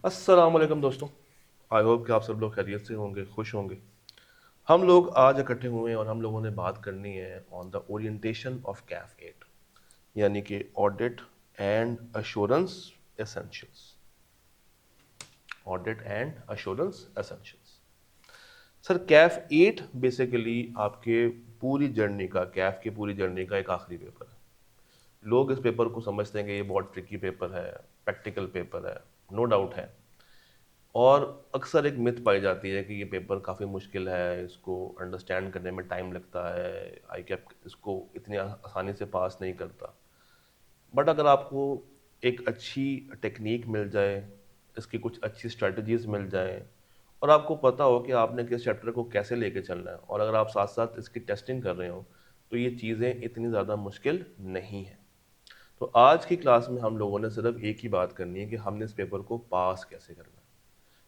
السلام علیکم دوستوں. آئی ہوپ کہ آپ سب لوگ خیریت سے ہوں گے, خوش ہوں گے. ہم لوگ آج اکٹھے ہوئے ہیں اور ہم لوگوں نے بات کرنی ہے آن دا اورینٹیشن آف کیف 8, یعنی کہ audit and assurance essentials. Audit and assurance essentials. Sir CAF 8 basically آپ کے پوری جرنی کا, کیف کی پوری جرنی کا ایک آخری پیپر ہے. لوگ اس پیپر کو سمجھتے ہیں کہ یہ بہت ٹرکی پیپر ہے, پریکٹیکل پیپر ہے, نو ڈاؤٹ ہے. اور اکثر ایک مت پائی جاتی ہے کہ یہ پیپر کافی مشکل ہے, اس کو انڈرسٹینڈ کرنے میں ٹائم لگتا ہے, آئی کیپ اس کو اتنی آسانی سے پاس نہیں کرتا. بٹ اگر آپ کو ایک اچھی ٹیکنیک مل جائے, اس کی کچھ اچھی اسٹریٹجیز مل جائیں, اور آپ کو پتہ ہو کہ آپ نے کس چیپٹر کو کیسے لے کے چلنا ہے, اور اگر آپ ساتھ ساتھ اس کی ٹیسٹنگ کر رہے ہوں, تو یہ چیزیں اتنی زیادہ مشکل نہیں ہیں. تو آج کی کلاس میں ہم لوگوں نے صرف ایک ہی بات کرنی ہے کہ ہم نے اس پیپر کو پاس کیسے کرنا ہے.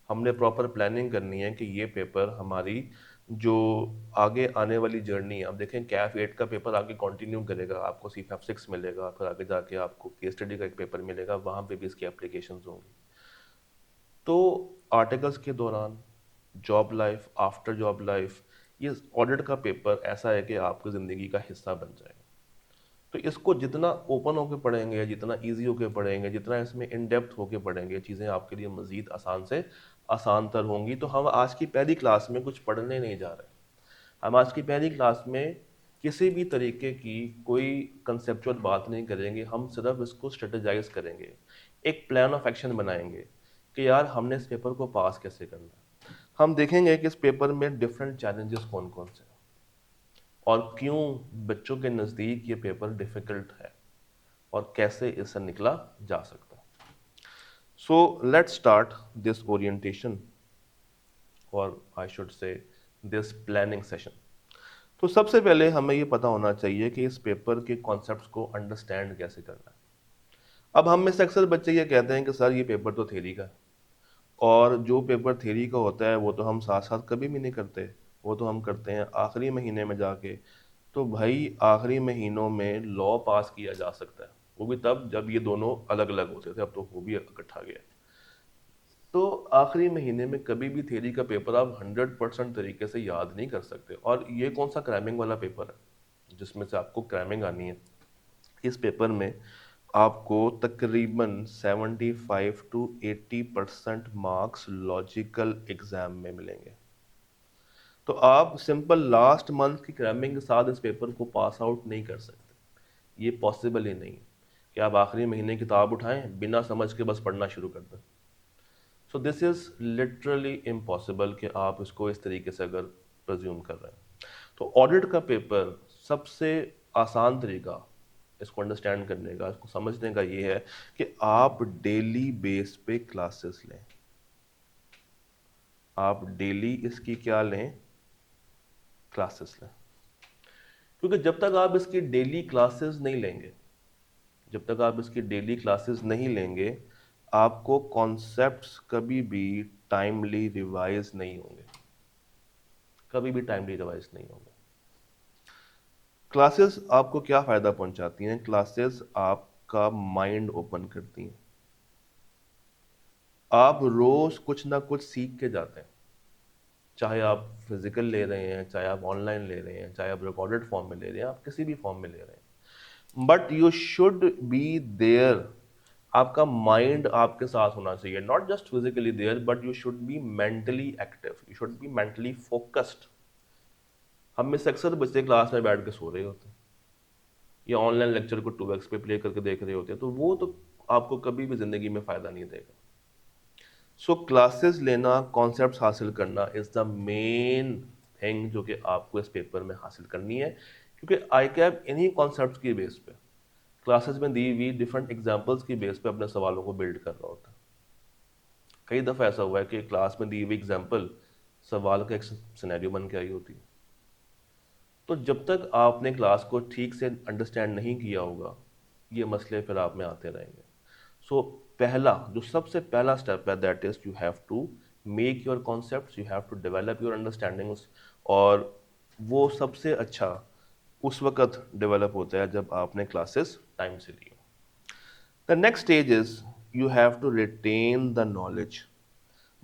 ہم نے پراپر پلاننگ کرنی ہے کہ یہ پیپر ہماری جو آگے آنے والی جرنی ہے, اب دیکھیں کیف 8 کا پیپر آگے کنٹینیو کرے گا, آپ کو سی فیف 6 ملے گا, پھر آگے جا کے آپ کو کیس اسٹڈی کا ایک پیپر ملے گا, وہاں پہ بھی اس کی اپلیکیشنز ہوں گی. تو آرٹیکلس کے دوران, job life, after job life, یہ آڈٹ کا پیپر ایسا ہے کہ آپ کی زندگی کا حصہ بن جائے گا. تو اس کو جتنا اوپن ہو کے پڑھیں گے, جتنا ایزی ہو کے پڑھیں گے, جتنا اس میں ان ڈیپتھ ہو کے پڑھیں گے, چیزیں آپ کے لیے مزید آسان سے آسان تر ہوں گی. تو ہم آج کی پہلی کلاس میں کچھ پڑھنے نہیں جا رہے. ہم آج کی پہلی کلاس میں کسی بھی طریقے کی کوئی کنسیپچول بات نہیں کریں گے. ہم صرف اس کو اسٹریٹجائز کریں گے, ایک پلان آف ایکشن بنائیں گے کہ یار ہم نے اس پیپر کو پاس کیسے کرنا ہے. ہم دیکھیں گے کہ اس پیپر میں ڈفرینٹ چیلنجز کون کون سے ہیں, اور کیوں بچوں کے نزدیک یہ پیپر ڈیفیکلٹ ہے, اور کیسے اس سے نکلا جا سکتا ہے. So let start this orientation, اور I should say this planning session. تو سب سے پہلے ہمیں یہ پتہ ہونا چاہیے کہ اس پیپر کے کانسیپٹس کو انڈرسٹینڈ کیسے کرنا ہے. اب ہم میں سے اکثر بچے یہ کہتے ہیں کہ سر یہ پیپر تو تھیوری کا ہے, اور جو پیپر تھیوری کا ہوتا ہے وہ تو ہم ساتھ ساتھ کبھی بھی نہیں کرتے, وہ تو ہم کرتے ہیں آخری مہینے میں جا کے. تو بھائی آخری مہینوں میں لا پاس کیا جا سکتا ہے, وہ بھی تب جب یہ دونوں الگ الگ ہوتے تھے, اب تو وہ بھی اکٹھا گیا ہے. تو آخری مہینے میں کبھی بھی تھیوری کا پیپر آپ 100% طریقے سے یاد نہیں کر سکتے. اور یہ کون سا کرائمنگ والا پیپر ہے جس میں سے آپ کو کرائمنگ آنی ہے. اس پیپر میں آپ کو تقریباً 75 to 80% مارکس لاجیکل ایگزام میں ملیں گے. تو آپ سمپل لاسٹ منتھ کی کرائمنگ کے ساتھ اس پیپر کو پاس آؤٹ نہیں کر سکتے. یہ پاسبل ہی نہیں کہ آپ آخری مہینے کتاب اٹھائیں, بنا سمجھ کے بس پڑھنا شروع کر دیں. سو دس از لٹرلی امپاسبل کہ آپ اس کو اس طریقے سے اگر پرزیوم کر رہے ہیں. تو آڈٹ کا پیپر سب سے آسان طریقہ اس کو انڈرسٹینڈ کرنے کا, اس کو سمجھنے کا یہ ہے کہ آپ ڈیلی بیس پہ کلاسز لیں. آپ ڈیلی اس کی کیا لیں, کلاسز لیں. کیونکہ جب تک آپ اس کی ڈیلی کلاسز نہیں لیں گے, جب تک آپ اس کی ڈیلی کلاسز نہیں لیں گے, آپ کو کانسیپٹس کبھی بھی ٹائملی ریوائز نہیں ہوں گے, کبھی بھی ٹائملی ریوائز نہیں ہوں گے. کلاسز آپ کو کیا فائدہ پہنچاتی ہیں؟ کلاسز آپ کا مائنڈ اوپن کرتی ہیں. آپ روز کچھ نہ کچھ سیکھ کے جاتے ہیں, چاہے آپ فزیکل لے رہے ہیں, چاہے آپ آن لائن لے رہے ہیں, چاہے آپ ریکارڈڈ فارم میں لے رہے ہیں, آپ کسی بھی فارم میں لے رہے ہیں. But you should be there, آپ کا مائنڈ آپ کے ساتھ ہونا چاہیے, not just physically there, but you should be mentally active, you should be mentally focused. ہم میں سے اکثر بچے کلاس میں بیٹھ کے سو رہے ہوتے ہیں, یا آن لائن لیکچر کو 2x پہ پلے کر کے دیکھ رہے ہوتے ہیں, تو وہ تو آپ کو کبھی بھی زندگی میں فائدہ نہیں دے گا. سو کلاسز لینا, کانسیپٹس حاصل کرنا از دا مین تھنگ جو کہ آپ کو اس پیپر میں حاصل کرنی ہے. کیونکہ آئی کیپ انہی کانسیپٹس کی بیس پہ, کلاسز میں دی ہوئی ڈفرینٹ ایگزامپلس کی بیس پہ اپنے سوالوں کو بلڈ کر رہا ہوتا ہے. کئی دفعہ ایسا ہوا ہے کہ کلاس میں دی ہوئی ایگزامپل سوال کا ایک سینیریو بن کے آئی ہوتی ہے. تو جب تک آپ نے کلاس کو ٹھیک سے انڈرسٹینڈ نہیں کیا ہوگا, یہ مسئلے پھر آپ میں آتے رہیں گے. سو پہلا, جو سب سے پہلا اسٹیپ ہے, that is you have to make your concepts, you have to develop your understandings. اور وہ سب سے اچھا اس وقت ڈیولپ ہوتا ہے جب آپ نے کلاسز ٹائم سے لی ہو. The next stage is you have to retain the knowledge.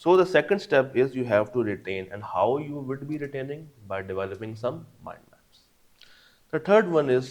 So the second step is you have to retain, and how you would be retaining by developing some mind maps. The third one is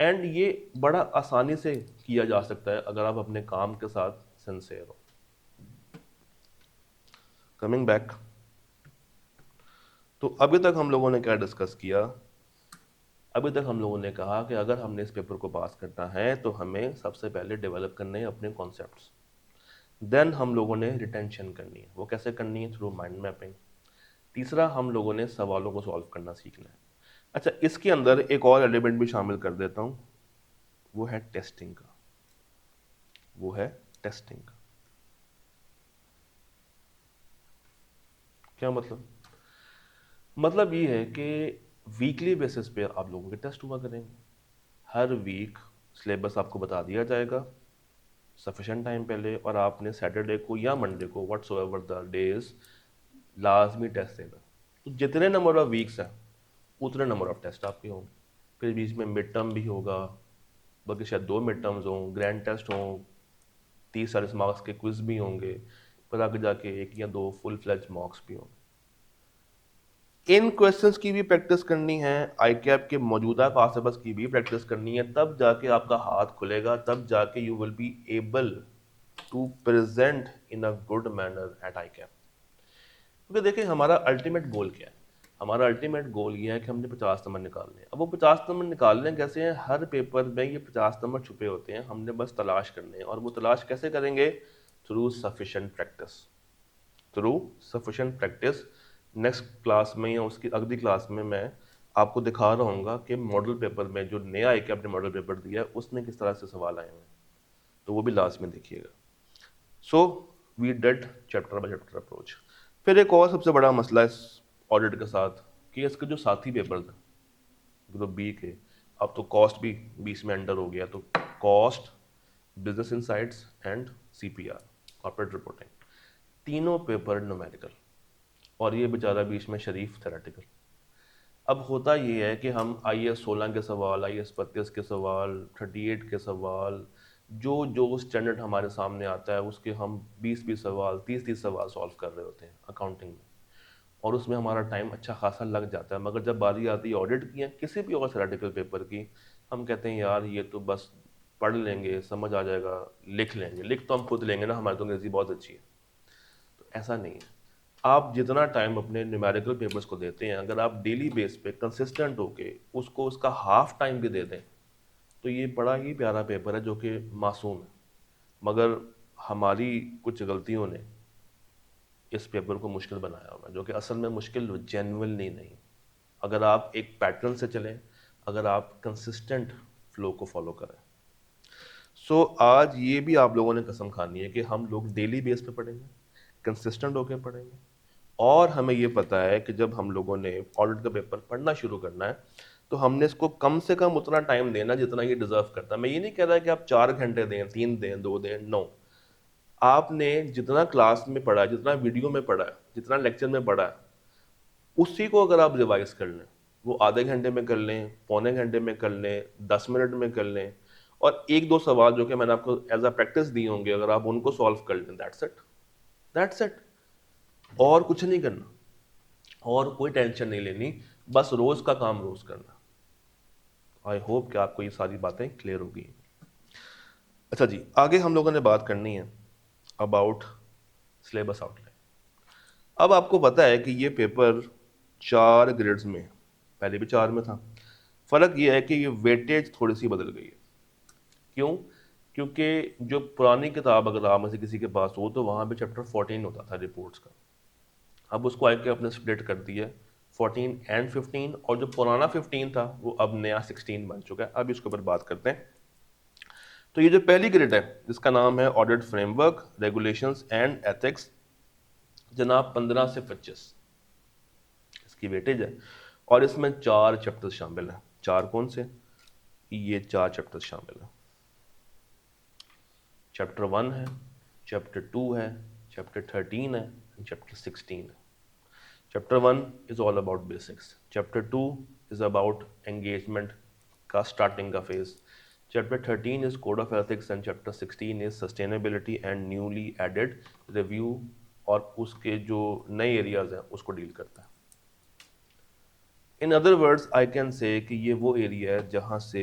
and یہ بڑا آسانی سے کیا جا سکتا ہے اگر آپ اپنے کام کے ساتھ سنسیئر ہو. کمنگ بیک، تو ابھی تک ہم لوگوں نے کیا ڈسکس کیا؟ ابھی تک ہم لوگوں نے کہا کہ اگر ہم نے اس پیپر کو پاس کرنا ہے تو ہمیں سب سے پہلے ڈیولپ کرنے ہیں اپنے کانسیپٹس. دین ہم لوگوں نے ریٹینشن کرنی ہے. وہ کیسے کرنی ہے؟ Through mind mapping. تیسرا ہم لوگوں نے سوالوں کو سالو کرنا سیکھنا ہے. اچھا، اس کے اندر ایک اور ایلیمنٹ بھی شامل کر دیتا ہوں، وہ ہے ٹیسٹنگ کا. وہ ہے ٹیسٹنگ کا. کیا مطلب؟ مطلب یہ ہے کہ ویکلی بیسس پہ آپ لوگوں کے ٹیسٹ ہوا کریں گے. ہر ویک سلیبس آپ کو بتا دیا جائے گا سفیشینٹ ٹائم پہلے، اور آپ نے سیٹرڈے کو یا منڈے کو واٹس ایور دا ڈیز لازمی ٹیسٹ دینا. تو جتنے نمبر آف ویکس ہیں اتنے نمبر آف ٹیسٹ آپ کے ہوں گے. پھر بیچ میں مڈ ٹرم بھی ہوگا، بلکہ شاید 2 مڈ ٹرمز ہوں، گرینڈ ٹیسٹ ہوں، 30-40 مارکس کے کوئز بھی ہوں گے، پھر آگے جا کے 1 یا 2 فل فلیج مارکس بھی ہوں گے. ان کویسچنس کی بھی پریکٹس کرنی ہے، آئی کیپ کے موجودہ کانسیپٹس کی بھی پریکٹس کرنی ہے، تب جا کے آپ کا ہاتھ کھلے گا، تب جا کے you will be able to present in a good manner at I cap. کیونکہ دیکھیں ہمارا الٹیمیٹ گول کیا ہے؟ ہمارا الٹیمیٹ گول یہ ہے کہ ہم نے 50 نمبر نکالنے ہیں. اب وہ 50 نمبر نکالنے کیسے ہیں؟ ہر پیپر میں یہ 50 نمبر چھپے ہوتے ہیں، ہم نے بس تلاش کرنے ہیں. اور وہ تلاش کیسے کریں گے؟ Through sufficient practice. Through sufficient practice. Next class میں یا اس کی اگلی کلاس میں آپ کو دکھا رہا ہوں گا کہ ماڈل پیپر میں جو نیا ایک نے ماڈل پیپر دیا ہے اس میں کس طرح سے سوال آئے ہوئے ہیں، تو وہ بھی لاسٹ میں دیکھیے گا. So we did chapter by chapter approach. پھر ایک اور سب سے بڑا مسئلہ اس آڈٹ کے ساتھ کہ اس کے جو ساتھی پیپر تھے گروپ بی کے، اب تو کاسٹ بھی 20 میں انڈر ہو گیا، تو cost, business insights and CPR corporate reporting, تینوں پیپر نومیریکل، اور یہ بیچارہ بیچ میں شریف تھیریٹیکل. اب ہوتا یہ ہے کہ ہم IAS 16 کے سوال، IAS 32 کے سوال، 38 کے سوال، جو اسٹینڈرڈ ہمارے سامنے آتا ہے اس کے ہم 20 سوال، 30 سوال سالو کر رہے ہوتے ہیں اکاؤنٹنگ میں، اور اس میں ہمارا ٹائم اچھا خاصا لگ جاتا ہے. مگر جب باری آتی ہے آڈٹ کی ہے کسی بھی اور تھیریٹیکل پیپر کی، ہم کہتے ہیں یار یہ تو بس پڑھ لیں گے، سمجھ آ جائے گا، لکھ لیں گے. لکھ تو ہم خود لیں گے نا، ہماری تو انگریزی بہت اچھی ہے. تو ایسا نہیں ہے. آپ جتنا ٹائم اپنے نیومیریکل پیپرز کو دیتے ہیں، اگر آپ ڈیلی بیس پہ کنسسٹنٹ ہو کے اس کو اس کا ہاف ٹائم بھی دے دیں تو یہ بڑا ہی پیارا پیپر ہے جو کہ معصوم ہے. مگر ہماری کچھ غلطیوں نے اس پیپر کو مشکل بنایا ہوا ہے، جو کہ اصل میں مشکل جینوئنلی نہیں. اگر آپ ایک پیٹرن سے چلیں، اگر آپ کنسسٹنٹ فلو کو فالو کریں. سو آج یہ بھی آپ لوگوں نے قسم کھانی ہے کہ ہم لوگ ڈیلی بیس پہ پڑھیں گے، کنسسٹنٹ ہو کے پڑھیں گے. اور ہمیں یہ پتہ ہے کہ جب ہم لوگوں نے آڈٹ کا پیپر پڑھنا شروع کرنا ہے تو ہم نے اس کو کم سے کم اتنا ٹائم دینا جتنا یہ ڈیزرو کرتا ہے. میں یہ نہیں کہہ رہا کہ آپ 4 گھنٹے دیں، 3 دیں، 2 دیں، نو. آپ نے جتنا کلاس میں پڑھا ہے، جتنا ویڈیو میں پڑھا ہے، جتنا لیکچر میں پڑھا ہے، اسی کو اگر آپ ریوائز کر لیں، وہ آدھے گھنٹے میں کر لیں، پونے گھنٹے میں کر لیں، 10 منٹ میں کر لیں، اور 1-2 سوال جو کہ میں نے آپ کو ایز اے پریکٹس دی ہوں گے، اگر آپ ان کو سالو کر لیں، دیٹس اٹ. That's it. اور کچھ نہیں کرنا، اور کوئی ٹینشن نہیں لینی، بس روز کا کام روز کرنا. آئی ہوپ کہ آپ کو یہ ساری باتیں کلیئر ہوگی. اچھا جی، آگے ہم لوگوں نے بات کرنی ہے اباؤٹ سلیبس آؤٹ لائن. اب آپ کو پتہ ہے کہ یہ پیپر 4 گریڈز میں، پہلے بھی 4 میں تھا. فرق یہ ہے کہ یہ ویٹیج تھوڑی سی بدل گئی ہے. کیوں؟ کیونکہ جو پرانی کتاب اگر آپ میں سے کسی کے پاس ہو تو وہاں پہ چیپٹر 14 ہوتا تھا رپورٹس کا. اب اس کو آئی کے اپنے سپلٹ کر دی ہے 14 اینڈ 15، اور جو پرانا 15 تھا وہ اب نیا 16 بن چکا ہے. اب اس کے اوپر بات کرتے ہیں. تو یہ جو پہلی گریڈ ہے جس کا نام ہے audit frame work, regulations and ethics, جناب 15 سے 25 اس کی ویٹیج ہے. اور اس میں 4 چیپٹر شامل ہیں. 4 کون سے؟ یہ 4 چیپٹر شامل ہیں. چیپٹر 1 ہے، چیپٹر 2 ہے، چیپٹر 13 ہے، چیپٹر 16 ہے. Chapter 1 is all about basics. Chapter 2 is about engagement کا starting کا phase. Chapter 13 is code of ethics and chapter 16 is sustainability and newly added review، اور اس کے جو نئے ایریاز ہیں اس کو ڈیل کرتا ہے. In other words I can say کہ یہ وہ ایریا ہے جہاں سے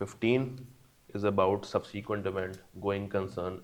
15 is about subsequent event, going concern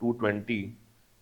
220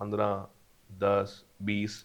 15, 10, 20,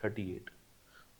38।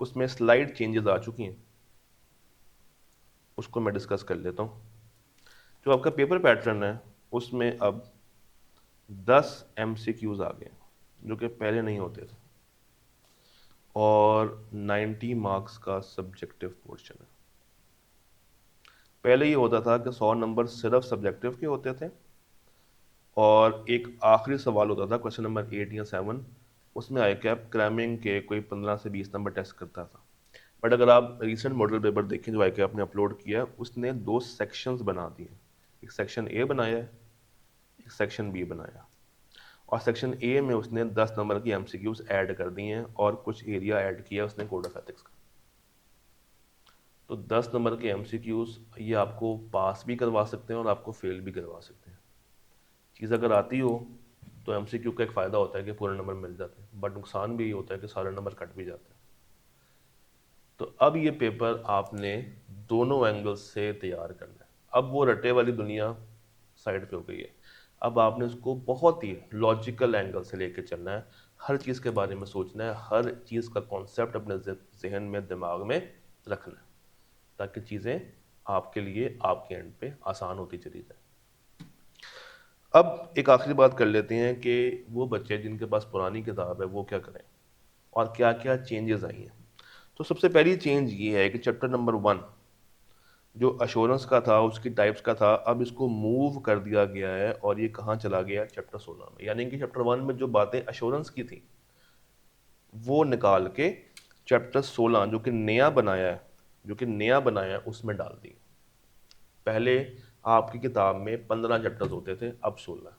اس میں سلائڈ چینجز آ چکی ہیں، اس کو میں ڈسکس کر لیتا ہوں. جو آپ کا پیپر پیٹرن ہے اس میں اب 10 MCQs آ گئے جو کہ پہلے نہیں ہوتے تھے، اور 90 مارکس کا سبجیکٹو پورشن ہے. پہلے یہ ہوتا تھا کہ 100 نمبر صرف سبجیکٹو کے ہوتے تھے، اور ایک آخری سوال ہوتا تھا کوشچن نمبر 8 یا 7، اس میں آئی کیپ کرامنگ کے کوئی 15 سے 20 نمبر ٹیسٹ کرتا تھا. بٹ اگر آپ ریسنٹ ماڈل پیپر دیکھیں جو آئی کیپ نے اپلوڈ کیا، اس نے 2 سیکشنز بنا دیے. ایک سیکشن اے بنایا ہے، ایک سیکشن بی بنایا، اور سیکشن اے میں اس نے 10 نمبر کی MCQs ایڈ کر دی ہیں، اور کچھ ایریا ایڈ کیا اس نے کوڈ آف ایتھکس کا. تو 10 نمبر کے MCQs یہ آپ کو پاس بھی کروا سکتے ہیں اور آپ کو فیل بھی کروا سکتے ہیں. چیز اگر آتی ہو تو MCQ کا ایک فائدہ ہوتا ہے کہ پورے نمبر مل جاتے ہیں، بٹ نقصان بھی یہ ہوتا ہے کہ سارے نمبر کٹ بھی جاتے ہیں. تو اب یہ پیپر آپ نے دونوں اینگل سے تیار کرنا ہے. اب وہ رٹے والی دنیا سائڈ پہ ہو گئی ہے، اب آپ نے اس کو بہت ہی لاجیکل اینگل سے لے کے چلنا ہے. ہر چیز کے بارے میں سوچنا ہے، ہر چیز کا کانسیپٹ اپنے ذہن میں دماغ میں رکھنا ہے، تاکہ چیزیں آپ کے لیے آپ کے اینڈ پہ آسان ہوتی چلی جائیں. اب ایک آخری بات کر لیتے ہیں کہ وہ بچے جن کے پاس پرانی کتاب ہے وہ کیا کریں اور کیا کیا چینجز آئی ہیں. تو سب سے پہلی چینج یہ ہے کہ چیپٹر نمبر 1 جو ایشورنس کا تھا، اس کی ٹائپس کا تھا، اب اس کو موو کر دیا گیا ہے اور یہ کہاں چلا گیا؟ چیپٹر 16 میں. یعنی کہ چیپٹر 1 میں جو باتیں ایشورنس کی تھیں وہ نکال کے چیپٹر 16 جو کہ نیا بنایا ہے اس میں ڈال دی. پہلے آپ کی کتاب میں 15 چیپٹرز ہوتے تھے، اب 16.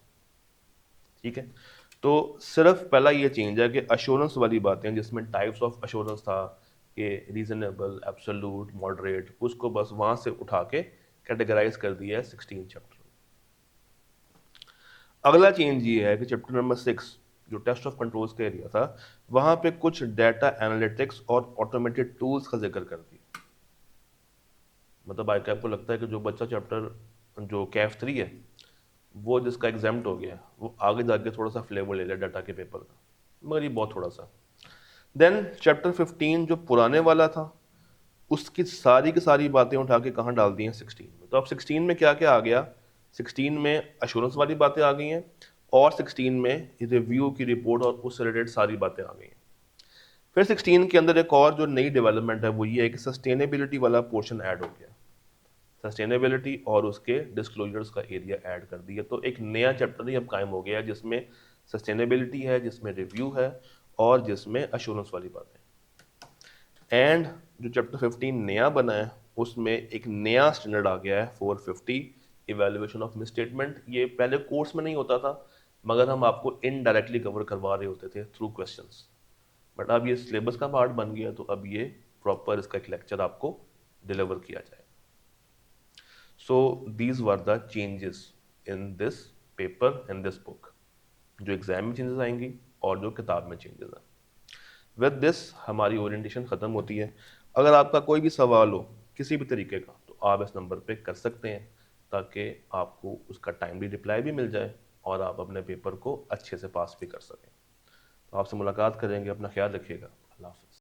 ٹھیک ہے، تو صرف پہلا یہ چینج ہے کہ ایشورنس والی باتیں جس میں ٹائپس آف ایشورنس تھا کہ ریزنیبل، ایبسولوٹ، ماڈریٹ، اس کو بس وہاں سے اٹھا کے کیٹیگرائز کر دیا ہے 16 چیپٹر. اگلا چینج یہ ہے کہ چیپٹر نمبر 6 جو ٹیسٹ آف کنٹرولز کا ایریا تھا، وہاں پہ کچھ ڈیٹا انالیٹکس اور آٹومیٹڈ ٹولز کا ذکر کر دیا. مطلب آپ کو لگتا ہے کہ جو بچہ چیپٹر جو کیف 3 ہے وہ جس کا ایگزامٹ ہو گیا وہ آگے جا کے تھوڑا سا فلیور لے لے ڈیٹا کے پیپر کا، مگر یہ بہت تھوڑا سا. دین چیپٹر 15 جو پرانے والا تھا اس کی ساری باتیں اٹھا کے کہاں ڈال دی ہیں؟ 16 میں. تو اب 16 میں کیا کیا آ گیا؟ 16 میں ایشورنس والی باتیں آ گئی ہیں، اور 16 میں ریویو کی رپورٹ اور اس سے ریلیٹڈ ساری باتیں آ گئی ہیں. پھر 16 کے اندر ایک اور جو نئی ڈیولپمنٹ ہے وہ یہ ہے کہ سسٹینیبلٹی والا پورشن ایڈ ہو گیا. سسٹینیبلٹی اور اس کے ڈسکلوجرز کا ایریا ایڈ کر دیا. تو ایک نیا چیپٹر ہی اب قائم ہو گیا جس میں سسٹینیبلٹی ہے، جس میں ریویو ہے، اور جس میں ایشورنس والی باتیں. اینڈ جو چیپٹر 15 نیا بنا ہے اس میں ایک نیا اسٹینڈرڈ آ گیا ہے 450 ایویلویشن آف مس اسٹیٹمنٹ. یہ پہلے کورس میں نہیں ہوتا تھا مگر ہم آپ کو انڈائریکٹلی کور کروا رہے ہوتے تھے تھرو کویشچنس، بٹ اب یہ سلیبس کا پارٹ بن گیا تو اب یہ پراپر اس کا ایک لیکچر آپ کو ڈیلیور کیا جائے. So these were the changes in this paper in this book. جو ایگزام میں چینجز آئیں گی اور جو کتاب میں چینجز آئیں. With this ہماری اورینٹیشن ختم ہوتی ہے. اگر آپ کا کوئی بھی سوال ہو کسی بھی طریقے کا تو آپ اس نمبر پہ کر سکتے ہیں تاکہ آپ کو اس کا ٹائملی رپلائی بھی مل جائے اور آپ اپنے پیپر کو اچھے سے پاس بھی کر سکیں. تو آپ سے ملاقات کریں گے، اپنا خیال رکھیے گا. اللہ حافظ.